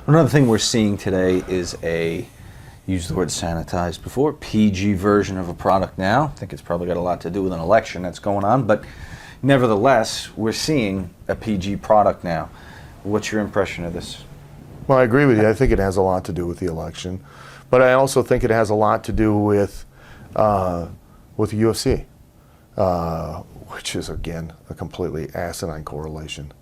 Another thing we're seeing today is use the word sanitized before, PG version of a product now. I think it's probably got a lot to do with an election that's going on, but nevertheless, we're seeing a PG product now. What's your impression of this? Well, I agree with you. I think it has a lot to do with the election, but I also think it has a lot to do with the UFC, which is, again, a completely asinine correlation.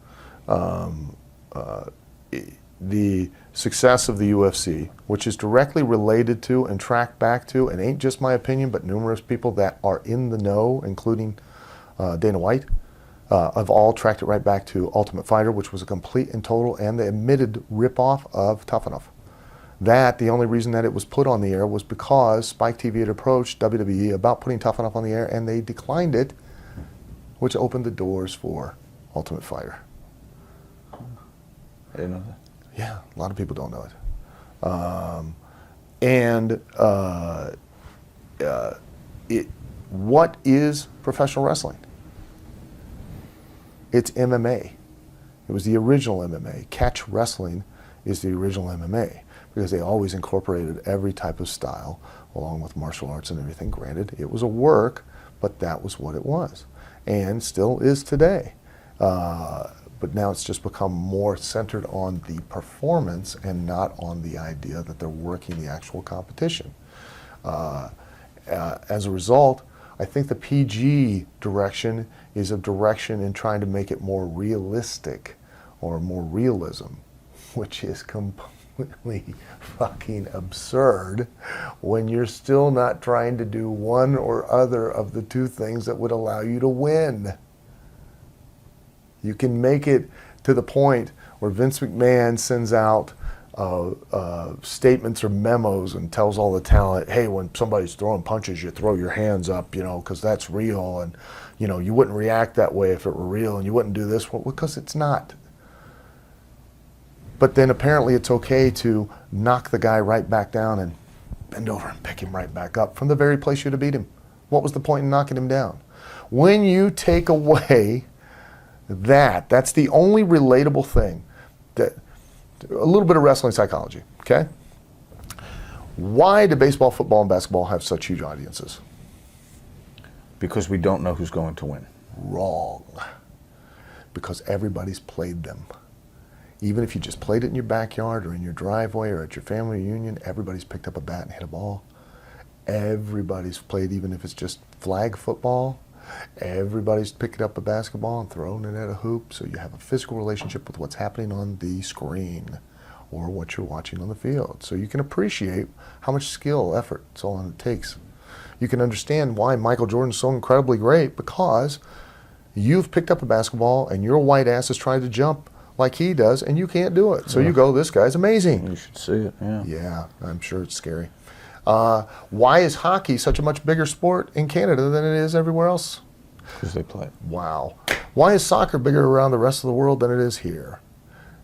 The success of the UFC, which is directly related to and tracked back to, and ain't just my opinion, but numerous people that are in the know, including Dana White, have all tracked it right back to Ultimate Fighter, which was a complete and total and the admitted ripoff of Tough Enough. The only reason that it was put on the air was because Spike TV had approached WWE about putting Tough Enough on the air, and they declined it, which opened the doors for Ultimate Fighter. I didn't know that. Yeah, a lot of people don't know it. What is professional wrestling? It's MMA. It was the original MMA. Catch wrestling is the original MMA because they always incorporated every type of style along with martial arts and everything. Granted, it was a work, but that was what it was and still is today. But now it's just become more centered on the performance and not on the idea that they're working the actual competition. As a result, I think the PG direction is a direction in trying to make it more realistic or more realism, which is completely fucking absurd when you're still not trying to do one or other of the two things that would allow you to win. You can make it to the point where Vince McMahon sends out statements or memos and tells all the talent, hey, when somebody's throwing punches, you throw your hands up, because that's real, and you wouldn't react that way if it were real, and you wouldn't do this because it's not. But then apparently it's okay to knock the guy right back down and bend over and pick him right back up from the very place you'd have beat him. What was the point in knocking him down? When you take away that's the only relatable thing. That a little bit of wrestling psychology, okay? Why do baseball, football, and basketball have such huge audiences? Because we don't know who's going to win. Wrong. Because everybody's played them. Even if you just played it in your backyard or in your driveway or at your family reunion, everybody's picked up a bat and hit a ball. Everybody's played, even if it's just flag football. Everybody's picked up a basketball and thrown it at a hoop, so you have a physical relationship with what's happening on the screen or what you're watching on the field. So you can appreciate how much skill, effort, so on it takes. You can understand why Michael Jordan's so incredibly great, because you've picked up a basketball and your white ass is trying to jump like he does and you can't do it. So you go, this guy's amazing. You should see it, yeah. Yeah, I'm sure it's scary. Why is hockey such a much bigger sport in Canada than it is everywhere else? Because they play it. Wow. Why is soccer bigger around the rest of the world than it is here?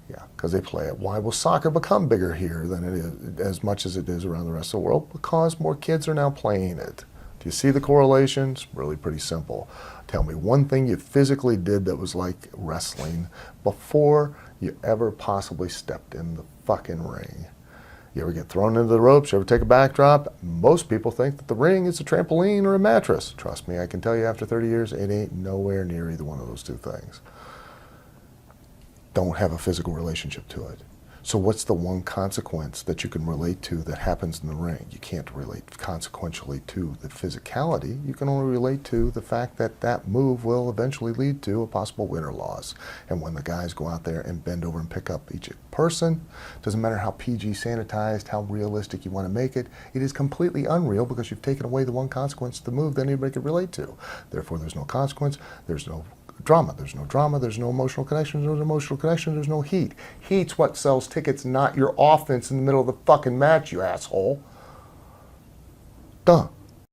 Yeah, because they play it. Why will soccer become bigger here than it is, as much as it is around the rest of the world? Because more kids are now playing it. Do you see the correlation? It's really pretty simple. Tell me one thing you physically did that was like wrestling before you ever possibly stepped in the fucking ring. You ever get thrown into the ropes? You ever take a backdrop? Most people think that the ring is a trampoline or a mattress. Trust me, I can tell you after 30 years, it ain't nowhere near either one of those two things. Don't have a physical relationship to it. So what's the one consequence that you can relate to that happens in the ring? You can't relate consequentially to the physicality. You can only relate to the fact that that move will eventually lead to a possible win or loss. And when the guys go out there and bend over and pick up each person, doesn't matter how PG sanitized, how realistic you want to make it, it is completely unreal because you've taken away the one consequence of the move that anybody could relate to. Therefore, there's no consequence, there's no drama, there's no drama, there's no emotional connection, there's no emotional connection, there's no heat. Heat's what sells tickets, not your offense in the middle of the fucking match, you asshole. Duh.